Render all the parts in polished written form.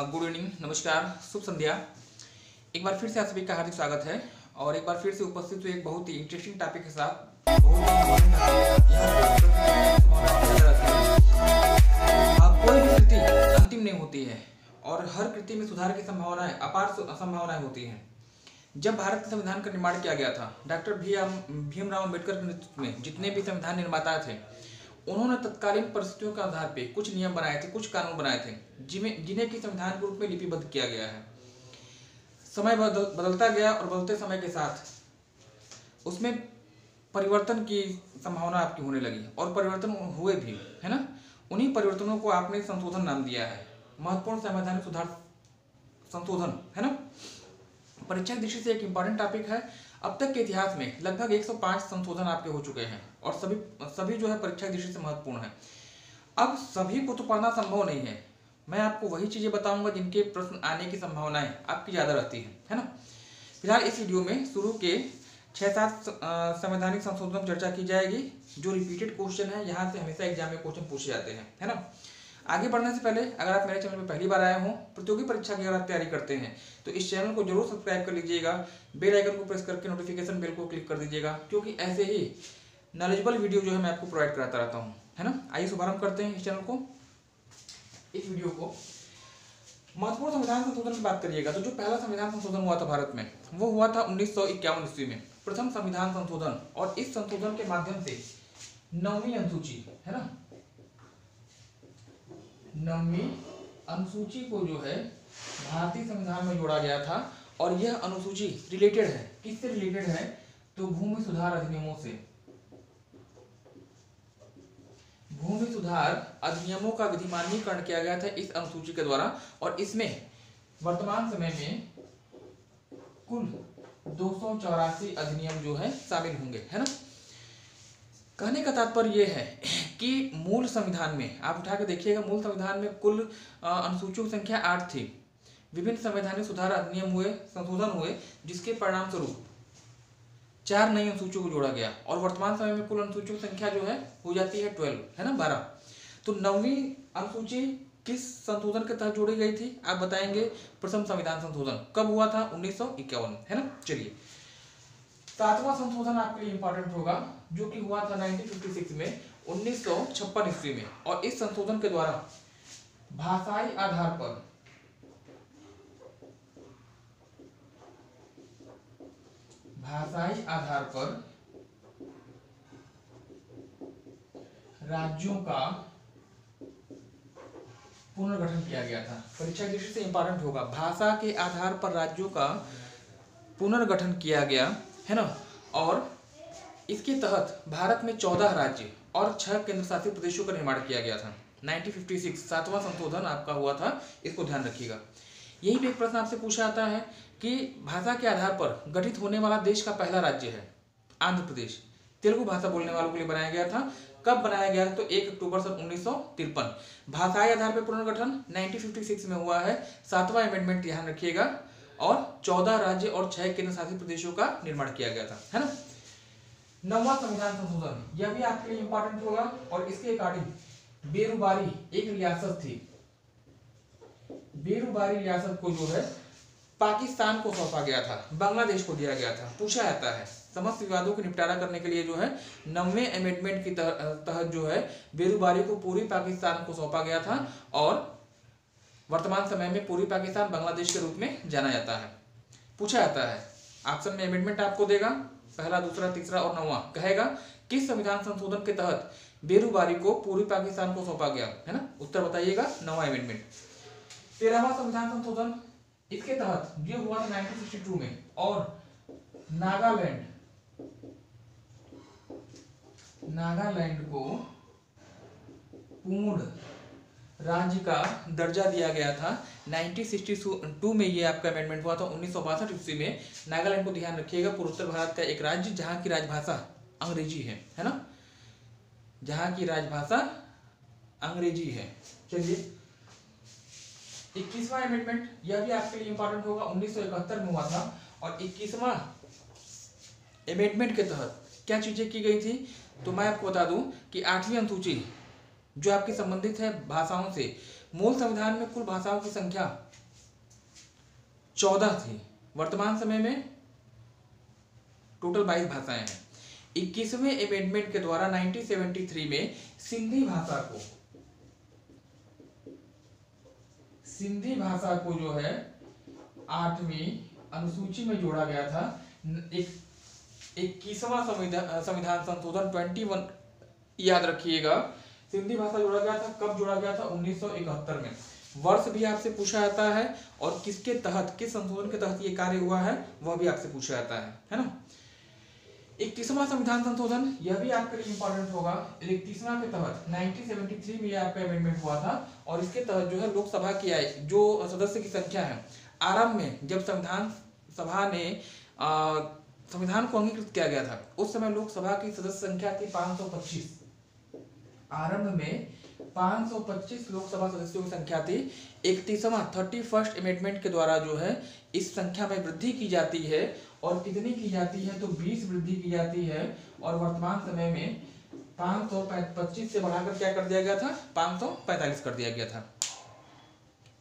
Good evening, नमस्कार, शुभ संध्या। एक बार फिर से आप सभी का हार्दिक स्वागत है और एक बार फिर से उपस्थित हुए एक बहुत ही इंटरेस्टिंग टॉपिक के साथ। कोई भी कृति अंतिम नहीं होती है और हर कृति में सुधार की संभावनाएं, अपार संभावनाएं होती हैं। जब भारत के संविधान का निर्माण किया गया था, डॉक्टर भीमराव अम्बेडकर के नेतृत्व में जितने भी संविधान निर्माता थे, उन्होंने तत्कालीन परिस्थितियों के आधार पे कुछ नियम बनाए थे, कुछ कानून बनाए थे, जिन्हें की संविधान के रूप में लिपिबद्ध किया गया है। समय बदलता गया और बदलते समय के साथ उसमें परिवर्तन की संभावना आपकी होने लगी और परिवर्तन हुए भी, है ना। उन्हीं परिवर्तनों को आपने संशोधन नाम दिया है, महत्वपूर्ण संवैधानिक सुधार संशोधन, है ना। परीक्षा की दृष्टि से एक इंपॉर्टेंट टॉपिक है। अब तक के इतिहास में लगभग 105 संशोधन आपके हो चुके हैं और सभी जो है परीक्षा की दृष्टि से महत्वपूर्ण है। अब सभी को तो पढ़ना संभव नहीं है, मैं आपको वही चीजें बताऊंगा जिनके प्रश्न आने की संभावनाएं आपकी ज्यादा रहती है ना। फिलहाल इस वीडियो में शुरू के 6-7 संवैधानिक संशोधन चर्चा की जाएगी जो रिपीटेड क्वेश्चन है, यहाँ से हमेशा एग्जाम में क्वेश्चन पूछे जाते हैं, है ना। आगे बढ़ने से पहले अगर आप मेरे चैनल पर पहली बार आए हो, प्रतियोगी परीक्षा की अगर आप तैयारी करते हैं तो इस चैनल को जरूर सब्सक्राइब कर लीजिएगा, बेल आइकन को प्रेस करके नोटिफिकेशन बेल को क्लिक कर दीजिएगा, क्योंकि ऐसे ही नॉलेजेबल वीडियो जो है मैं आपको प्रोवाइड कराता रहता हूँ, है ना। आइए शुभारंभ करते हैं इस चैनल को, इस वीडियो को। महत्वपूर्ण संविधान संशोधन की बात करिएगा तो जो पहला संविधान संशोधन हुआ था भारत में, वो हुआ था 1951 ईस्वी में, प्रथम संविधान संशोधन। और इस संशोधन के माध्यम से 9वीं अनुसूची, है ना, 9वीं अनुसूची को जो है भारतीय संविधान में जोड़ा गया था। और यह अनुसूची रिलेटेड है, किससे रिलेटेड है, तो भूमि सुधार अधिनियमों से। भूमि सुधार अधिनियमों का विधिमान्यीकरण किया गया था इस अनुसूची के द्वारा। और इसमें वर्तमान समय में कुल 284 अधिनियम जो है शामिल होंगे, है ना। कहने का तात्पर्य यह है कि मूल संविधान में आप उठा के देखिएगा, मूल संविधान में कुल अनुसूचियों की संख्या 8 थी। विभिन्न संवैधानिक सुधार अधिनियम हुए, संशोधन हुए, जिसके परिणाम स्वरूप 4 नई अनुसूचियों को जोड़ा गया और वर्तमान समय में कुल अनुसूचियों की संख्या जो है हो जाती है 12, है ना, 12। तो 9वीं अनुसूची किस संशोधन के तहत जोड़ी गई थी, आप बताएंगे। प्रथम संविधान संशोधन कब हुआ था, 1951, है ना। चलिए, 7वां संशोधन आपके लिए इंपॉर्टेंट होगा, जो कि हुआ था 1956 में, 1956 ईस्वी में। और इस संशोधन के द्वारा भाषाई आधार पर राज्यों का पुनर्गठन किया गया था। परीक्षा की दृष्टि से इंपॉर्टेंट होगा, भाषा के आधार पर राज्यों का पुनर्गठन किया गया, है ना। और इसके तहत भारत में 14 राज्य और 6 केंद्र शासित प्रदेशों का निर्माण किया गया था। 1956 7वां संशोधन आपका हुआ था, इसको ध्यान रखिएगा। यही पे एक प्रश्न आपसे पूछा जाता है कि भाषा के आधार पर गठित होने वाला देश का पहला राज्य है आंध्र प्रदेश। तेलुगु भाषा बोलने वालों के लिए बनाया गया था। कब बनाया गया, तो 1 अक्टूबर सन 1953। भाषाई आधार पर पुनर्गठन 1956 में हुआ है, 7वां अमेंडमेंट ध्यान रखिएगा। और 14 राज्य और 6 केंद्र शासित प्रदेशों का निर्माण किया गया था, है ना। 9वां संविधान संशोधन, यह भी आपके लिए इंपॉर्टेंट होगा। और इसके अकॉर्डिंग बेरुबारी एक रियासत थी, बेरुबारी रियासत को जो है पाकिस्तान को सौंपा गया था, बांग्लादेश को दिया गया था। पूछा जाता है, समस्त विवादों को निपटारा करने के लिए जो है 9वें अमेंडमेंट की तहत जो है बेरुबारी को पूर्वी पाकिस्तान को सौंपा गया था। और वर्तमान समय में पूर्वी पाकिस्तान बांग्लादेश के रूप में जाना जाता है। पूछा जाता है, ऑप्शन में अमेंडमेंट आपको देगा, पहला, दूसरा, तीसरा और 9वां, कहेगा किस संविधान संशोधन के तहत बेरुबारी को पूर्वी पाकिस्तान को सौंपा गया, है ना। उत्तर बताइएगा, 9वां अमेंडमेंट। 13वां संविधान संशोधन, इसके तहत ये हुआ था 1962 में। और नागालैंड को पूर्ण राज्य का दर्जा दिया गया था 1962 में। ये आपका अमेंडमेंट हुआ था 1962 ईस्वी में। नागालैंड को ध्यान रखिएगा, पूर्वोत्तर भारत का एक राज्य जहां की राजभाषा अंग्रेजी है ना, जहां की राजभाषा अंग्रेजी है। चलिए, 21वां अमेंडमेंट, यह भी आपके लिए इंपॉर्टेंट होगा, 1971 में हुआ था। और 21वां अमेंडमेंट के तहत क्या चीजें की गई थी, तो मैं आपको बता दूं कि 8वीं अनुसूची जो आपकी संबंधित है भाषाओं से, मूल संविधान में कुल भाषाओं की संख्या 14 थी, वर्तमान समय में टोटल 22 भाषाएं हैं। 21वें अमेंडमेंट के द्वारा 1973 में सिंधी भाषा को जो है 8वीं अनुसूची में जोड़ा गया था। 21वां संविधान संशोधन 21 याद रखिएगा, सिंधी भाषा जोड़ा गया था। कब जोड़ा गया था? 1971 में। वर्ष भी आपसे पूछा जाता है और किसके तहत, किस संशोधन के तहत ये कार्य हुआ है वह भी आपसे पूछा जाता है ना। 31वां संविधान संशोधन, यह भी आपके लिए इंपॉर्टेंट होगा। 31वां के तहत 1973 में यह आपका अमेंडमेंट हुआ था और इसके तहत जो है लोकसभा की जो सदस्य की संख्या है, आरंभ में जब संविधान सभा ने संविधान को अंगीकृत किया गया था उस समय लोकसभा की सदस्य संख्या थी 525। आरंभ में 525 लोकसभा सदस्यों की संख्या थी। 31वां अमेंडमेंट के द्वारा जो है इस संख्या में वृद्धि की जाती है और कितनी की जाती है? तो 20 वृद्धि की जाती है और वर्तमान समय में 525 से बढ़ाकर क्या कर दिया गया था? 545 कर दिया गया था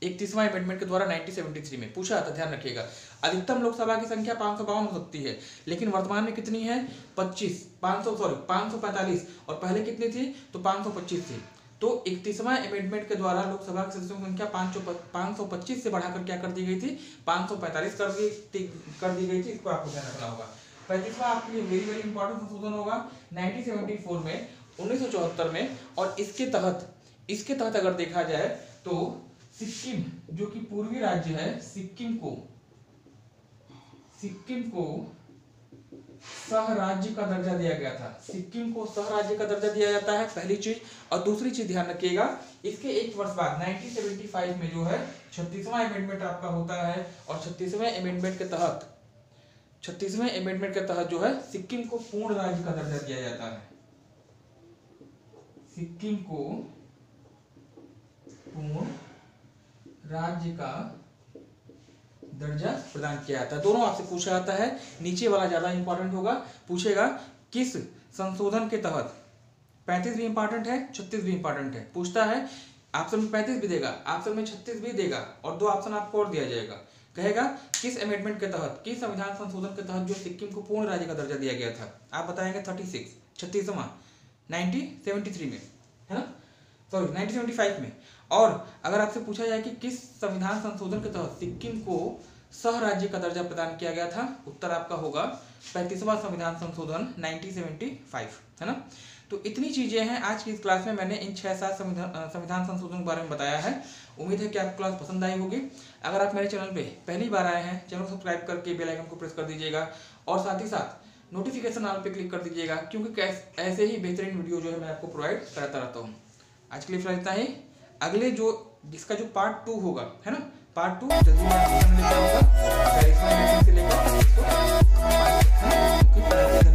31वां अमेंडमेंट के द्वारा 1973 में। पूछा था, ध्यान रखिएगा। अधिकतम लोकसभा की संख्या 552 हो सकती है, लेकिन वर्तमान में कितनी है? 545 और पहले कितनी थी? तो 525 थी। तो 31वां अमेंडमेंट के द्वारा लोकसभा की सदस्यों की संख्या 525 से बढ़ाकर क्या कर दी गई थी? 545 कर दी गई थी। इसको आपको ध्यान रखना होगा। 35वां आपके लिए वेरी वेरी इंपॉर्टेंट संशोधन होगा 1974 में, 1974 में। और इसके तहत अगर देखा जाए तो सिक्किम जो कि पूर्वी राज्य है, सिक्किम को सह राज्य का दर्जा दिया गया था। सिक्किम को सह राज्य का दर्जा दिया जाता है, पहली चीज। और दूसरी चीज ध्यान रखिएगा, इसके एक वर्ष बाद 1975 में जो है 36वां अमेंडमेंट आपका होता है और 36वें अमेंडमेंट के तहत जो है सिक्किम को पूर्ण राज्य का दर्जा दिया जाता है। सिक्किम को पूर्ण राज्य का दर्जा प्रदान किया जाता है। दोनों आपसे पूछा जाता है। नीचे वाला ज्यादा इंपॉर्टेंट होगा, पूछेगा किस संशोधन के तहत। 35 भी इंपॉर्टेंट है, 36 भी इंपॉर्टेंट है। पूछता है ऑप्शन में 35 भी देगा, ऑप्शन में 36 भी देगा और 2 ऑप्शन आपको और दिया जाएगा। कहेगा किस अमेंडमेंट के तहत, किस संविधान संशोधन के तहत जो सिक्किम को पूर्ण राज्य का दर्जा दिया गया था। आप बताएंगे 36वां 1973 में, है ना, सॉरी 1975 में। और अगर आपसे पूछा जाए कि किस संविधान संशोधन के तहत सिक्किम को सह राज्य का दर्जा प्रदान किया गया था, उत्तर आपका होगा 35वां संविधान संशोधन 1975, है ना। तो इतनी चीजें हैं आज की इस क्लास में। मैंने इन 6-7 संविधान संशोधन के बारे में बताया है। उम्मीद है कि आपको क्लास पसंद आई होगी। अगर आप मेरे चैनल पे पहली बार आए हैं, चैनल को सब्सक्राइब करके बेल आइकन को प्रेस कर दीजिएगा और साथ ही साथ नोटिफिकेशन ऑल पे क्लिक कर दीजिएगा, क्योंकि ऐसे ही बेहतरीन वीडियो जो है मैं आपको प्रोवाइड कराता रहता हूँ। आज के लिए फिलहाल इतना ही। अगले जिसका जो पार्ट 2 होगा, है ना, पार्ट 2 जल्दी मैं आपको लेकर आऊंगा।